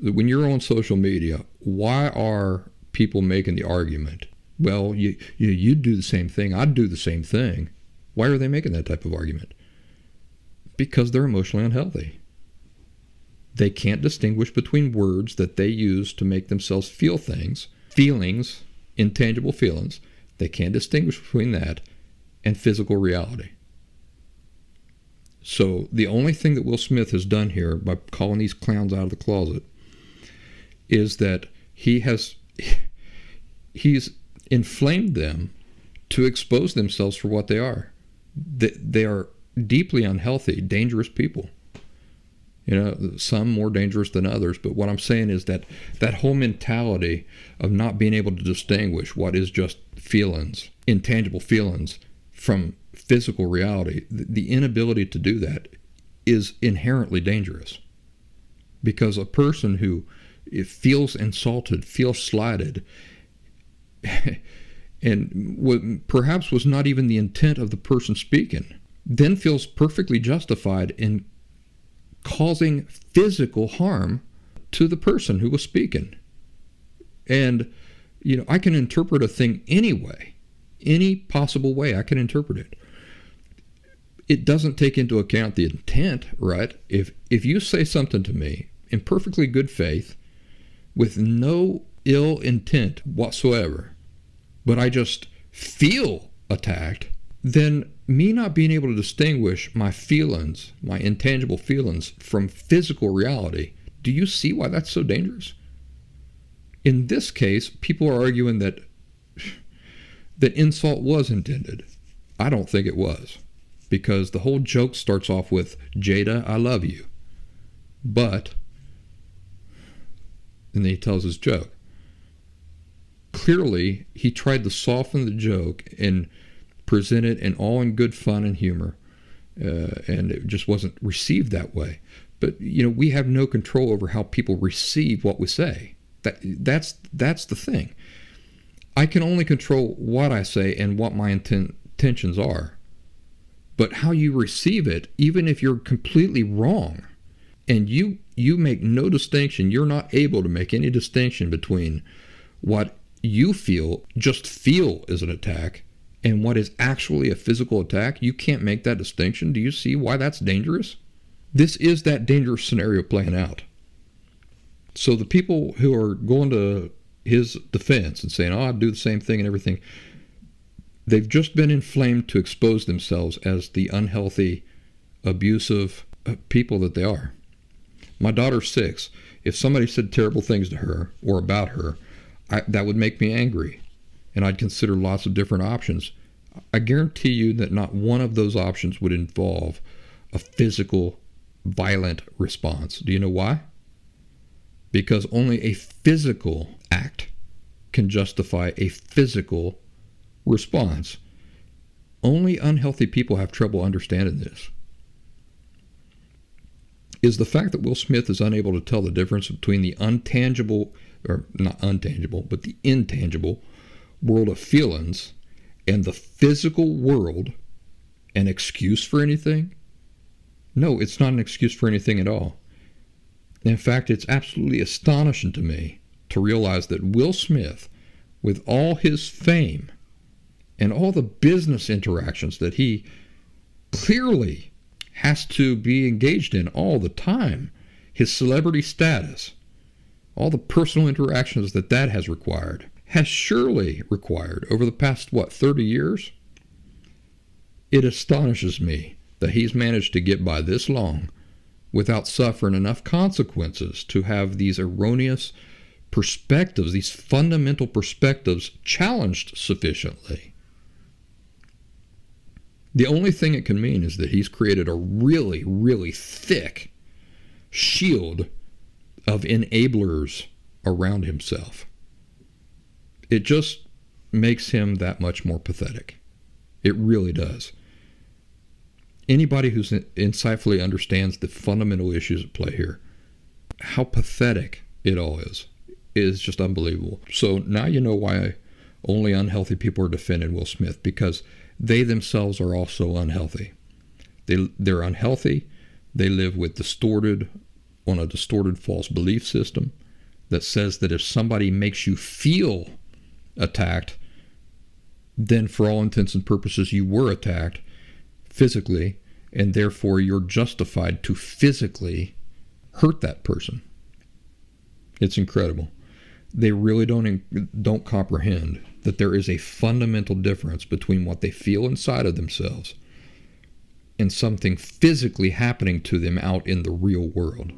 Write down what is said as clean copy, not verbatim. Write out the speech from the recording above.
When you're on social media, why are people making the argument, well, you'd do the same thing, I'd do the same thing? Why are they making that type of argument? Because they're emotionally unhealthy. They can't distinguish between words that they use to make themselves feel things, feelings, intangible feelings. They can't distinguish between that and physical reality. So the only thing that Will Smith has done here by calling these clowns out of the closet is that he's inflamed them to expose themselves for what they are. They are deeply unhealthy, dangerous people. Some more dangerous than others. But what I'm saying is that whole mentality of not being able to distinguish what is just feelings, intangible feelings, from physical reality, the inability to do that is inherently dangerous. Because a person who feels insulted, feels slighted, and perhaps was not even the intent of the person speaking, then feels perfectly justified in causing physical harm to the person who was speaking. And, I can interpret a thing any way, any possible way I can interpret it. It doesn't take into account the intent, right? If you say something to me in perfectly good faith, with no ill intent whatsoever, but I just feel attacked, then me not being able to distinguish my feelings, my intangible feelings, from physical reality, do you see why that's so dangerous? In this case, people are arguing that insult was intended. I don't think it was, because the whole joke starts off with, "Jada, I love you." But, and then he tells his joke. Clearly, he tried to soften the joke and present it in good fun and humor, and it just wasn't received that way. But, we have no control over how people receive what we say. That's the thing. I can only control what I say and what my intentions are. But how you receive it, even if you're completely wrong, and you make no distinction, you're not able to make any distinction between what you just feel is an attack, and what is actually a physical attack. You can't make that distinction. Do you see why that's dangerous? This is that dangerous scenario playing out. So the people who are going to his defense and saying, I'd do the same thing and everything, they've just been inflamed to expose themselves as the unhealthy, abusive people that they are. My daughter's 6. If somebody said terrible things to her or about her, that would make me angry, and I'd consider lots of different options. I guarantee you that not one of those options would involve a physical, violent response. Do you know why? Because only a physical act can justify a physical response. Only unhealthy people have trouble understanding this. Is the fact that Will Smith is unable to tell the difference between the intangible world of feelings and the physical world an excuse for anything? No, it's not an excuse for anything at all. In fact, it's absolutely astonishing to me to realize that Will Smith, with all his fame and all the business interactions that he clearly has to be engaged in all the time, his celebrity status, all the personal interactions that has required, has surely required over the past, 30 years? It astonishes me that he's managed to get by this long without suffering enough consequences to have these erroneous perspectives, these fundamental perspectives, challenged sufficiently. The only thing it can mean is that he's created a really, really thick shield of enablers around himself. It just makes him that much more pathetic. It really does. Anybody who insightfully understands the fundamental issues at play here, how pathetic it all is just unbelievable. So now you know why only unhealthy people are defending Will Smith, because they themselves are also unhealthy. They're unhealthy. They live with distorted, on a distorted false belief system that says that if somebody makes you feel attacked, then for all intents and purposes you were attacked physically, and therefore you're justified to physically hurt that person. It's incredible. They really don't comprehend that there is a fundamental difference between what they feel inside of themselves and something physically happening to them out in the real world.